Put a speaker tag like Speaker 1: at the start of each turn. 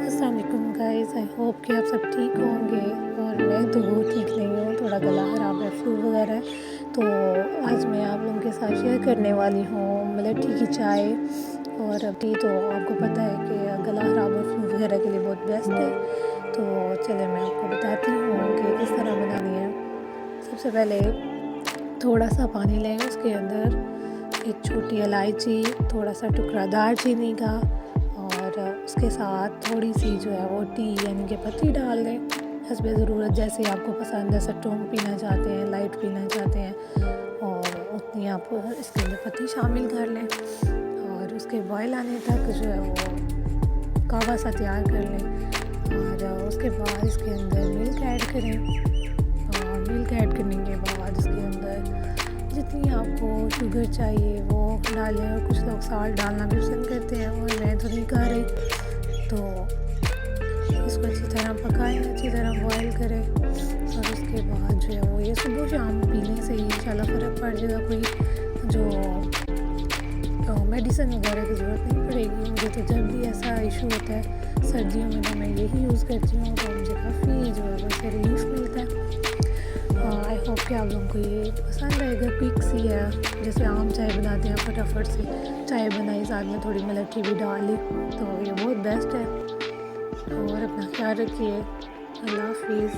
Speaker 1: अस्सलाम वालेकुम guys, I hope कि आप सब ठीक होंगे। और मैं तो ठीक नहीं हूँ, थोड़ा गला ख़राब है, फ्लू वगैरह है। तो आज मैं आप लोगों के साथ शेयर करने वाली हूँ मिलेट्री की चाय। और अभी तो आपको पता है कि गला ख़राब और फ्लू वगैरह के लिए बहुत बेस्ट है। तो चले मैं आपको बताती हूँ कि किस तरह बनानी है। सबसे पहले थोड़ा सा पानी लें, उसके अंदर एक छोटी इलायची, थोड़ा सा टुकड़ा दालचीनी का, और उसके साथ थोड़ी सी जो है वो टी यानी कि पत्ती डाल दें हस्बे ज़रूरत, जैसे आपको पसंद है। स्ट्रॉन्ग पीना चाहते हैं, लाइट पीना चाहते हैं, और उतनी आप इसके अंदर पत्ती शामिल कर लें। और उसके बॉयल आने तक जो है वो कावा सा तैयार कर लें। और उसके बाद इसके अंदर मिल्क ऐड करें, और मिल्क ऐड करने के बाद इसके अंदर जितनी आपको शुगर चाहिए वो डालें। और कुछ लोग साल्ट डालना भी पसंद करते हैं, और मैं तो नहीं कर रही। तो इसको अच्छी तरह पकाएं, अच्छी तरह बॉयल करें। और उसके बाद जो है वो ये सुबह शाम पीने से ही इंशाल्लाह फ़र्क पड़ जाएगा। कोई जो मेडिसिन वगैरह की ज़रूरत नहीं पड़ेगी। मुझे तो जब भी ऐसा इशू होता है सर्दियों में तो मैं यही यूज़ करती हूँ, तो मुझे काफ़ी जो है उससे रिलीफ मिलता है। आई होप कि आप लोगों को ये पसंद आएगा। क्विक सी है, जैसे आम चाय बनाते हैं, फटाफट से चाय बनाई, साथ में थोड़ी मिलेट्री भी डाली, तो ये बहुत बेस्ट है। और अपना ख्याल रखिए। अल्लाह हाफिज़।